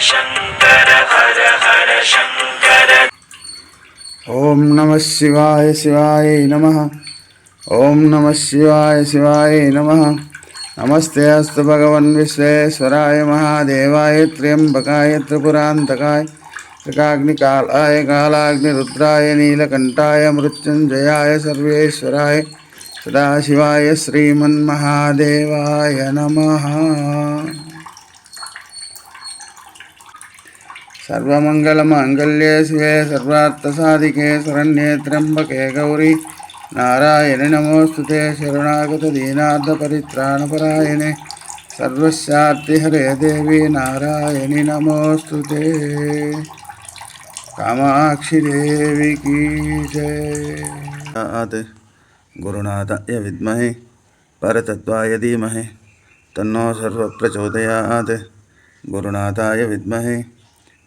शंकर हर हर शंकर। ओम नमः शिवाय शिवाय नमः। ओम नमः शिवाय शिवाय नमः। नमस्ते अस्तु भगवन् विश्वेश्वराय महादेवाय त्र्यंबकाय त्रिपुरांतकाय त्रिकाग्निकालाय कालाग्निरुद्राय नीलकंठाय मृत्युंजयाय सर्वेश्वराय सदाशिवाय श्रीमन्महादेवाय नमः। सर्वमंगलमांगल्ये शिवे सर्वार्थसाधिके शरण्ये त्र्यंबके गौरी नारायणे नमोस्तुते। शरणागत दीनार्धपरित्राणपरायणे सर्वस्यार्तिहरे देवी नारायणि नमोस्तुते। कामाक्षी देवी की जय। गुरुनाथाय विद्महे परतत्त्वाय धीमहि तन्नो सर्वप्रचोदयात्। गुरुनाथाय विद्महे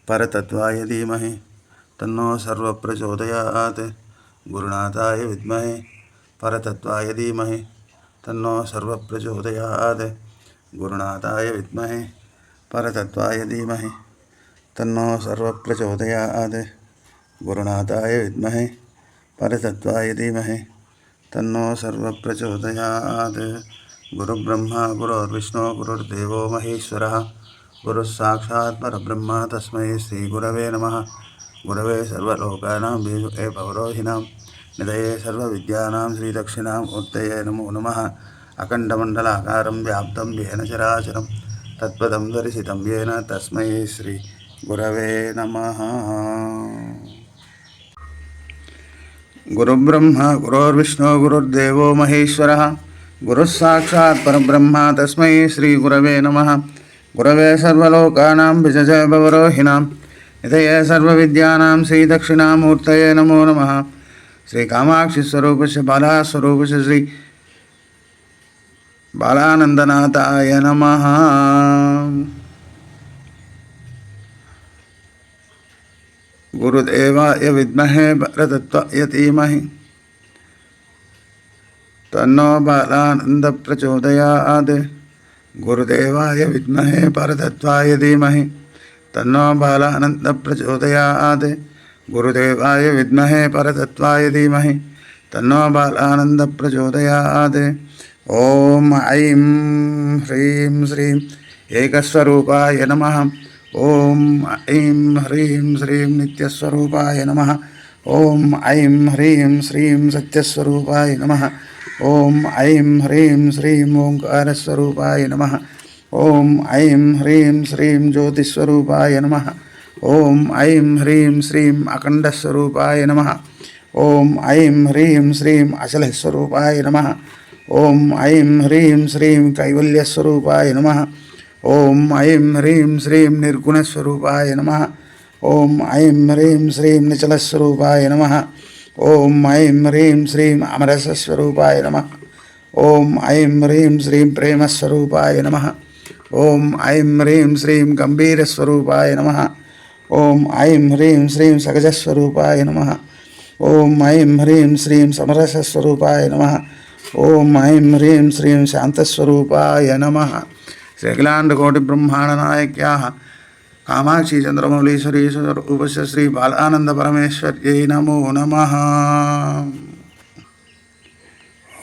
परतत्त्वाय धीमहि तन्नो सर्वप्रचोदयात्। गुरुनाथाय विद्महे परतत्त्वाय धीमहि तन्नो सर्वप्रचोदयात्। गुरुनाथाय विद्महे परतत्त्वाय धीमहि तन्नो सर्वप्रचोदयात्। गुरुनाथाय विद्महे परतत्त्वाय धीमहि तन्नो सर्वप्रचोदयात्। गुरुब्रह्मा गुरुर्विष्णु गुरुर्देवो महेश्वरः गुरुः साक्षात् परब्रह्म तस्मै श्रीगुरवे नमः। गुरवे सर्वलोकानां विषये पौरोहिणां निधये सर्वविद्यानां श्रीदक्षिणामूर्तये नमो नमः। अखण्डमण्डलाकारं व्याप्तं येन चराचरं तत्पदं दर्शितं येन तस्मै श्रीगुरवे नमः। गुरुब्रह्मा गुरुर्विष्णु गुरुर्देवो महेश्वरः गुरुः साक्षात् परब्रह्म तस्मै श्रीगुरवे नमः। गुरवे सर्वलोकानां विजय भवरोहिणां निधये सर्वविद्यानां श्रीदक्षिणामूर्तये नमो नमः। श्रीकामाक्षिस्वरूपस्य बालास्वरूपस्य श्री बालानन्दनाथाय नमः। गुरुदेवाय विद्महे परतत्त्वाय धीमहि तन्नो बालानंद प्रचोदयात्। गुरुदेवाय विद्महे परतत्त्वाय धीमहि तन्नो बालानंद प्रचोदयात्। गुरुदेवाय विद्महे परतत्त्वाय धीमहि तन्नो बालानंद प्रचोदयात्। ओम ऐं ह्रीं श्रीं एकस्वरूपाय नमः। ओम ऐं ह्रीं श्रीं नित्यस्वरूपाय नमः। ओम ऐं ह्रीं श्रीं सत्यस्वरूपाय नमः। ओम ऐं ह्रीं श्रीं ओंकारस्वरूपाय नमः। ओम ऐं ह्रीं श्रीं ज्योतिस्वरूपाय नमः। ओम ऐं ह्रीं श्रीं अखंडस्वरूपाय नमः। ओम ऐं ह्रीं श्रीं अचलस्वरूपाय नमः। ओम ऐं ह्रीं श्रीं कैवल्यस्वरूपाय नमः। ओम ऐं ह्रीं श्रीं निर्गुणस्वरूपाय नमः। ओम ऐं ह्रीं श्रीं निचलस्वरूपाय नमः। ओम ऐं ह्रीं श्रीं अमरसस्वरूपाय नमः। ओम ऐं ह्रीं श्रीं प्रेमस्वरूपाय नमः। ओम ऐं ह्रीं श्रीं गंभीरस्वरूपाय नमः। ओम ऐं ह्रीं श्रीं सकजस्वरूपाय नमः। ओम ऐं ह्रीं श्रीं समरसस्वरूपाय नमः। ओम ऐं ह्रीं श्रीं शांतस्वरूपाय नमः। श्रीअखिलांडकोटि ब्रह्मांड नायक्याः कामाक्षी चंद्रमौलीश्वरी स्वरूपस्य श्री बालानंद परमेश्वर्यै नमो नमः।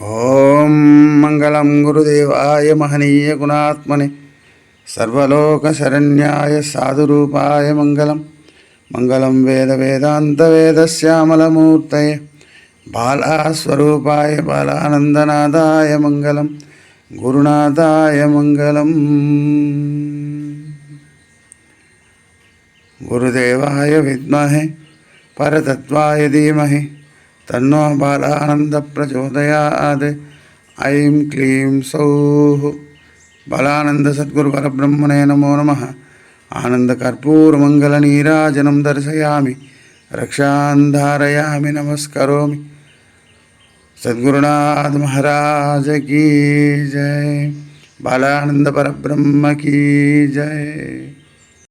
ओम मंगलम गुरुदेवाय महनीय गुणात्मने सर्वलोकशरण्याय साधुरूपाय मंगलम। मंगलम वेद वेदांत वेदश्यामलमूर्तये बालास्वरूपाय बालानंदनादाय मंगलम। गुरुनाथाय मंगलम। गुरुदेवाय विद्महे परतत्त्वाय धीमहि तन्नो बालानंद प्रचोदयात्। ऐं क्लीं सौः बालानंद सद्गुरु परब्रह्मणे नमो नमः। आनंद कर्पूर मंगल नीराजनं दर्शयामि रक्षां धारयामि नमस्करोमि। सद्गुरुनाथ महाराज की जय। बालानंद परब्रह्म की जय।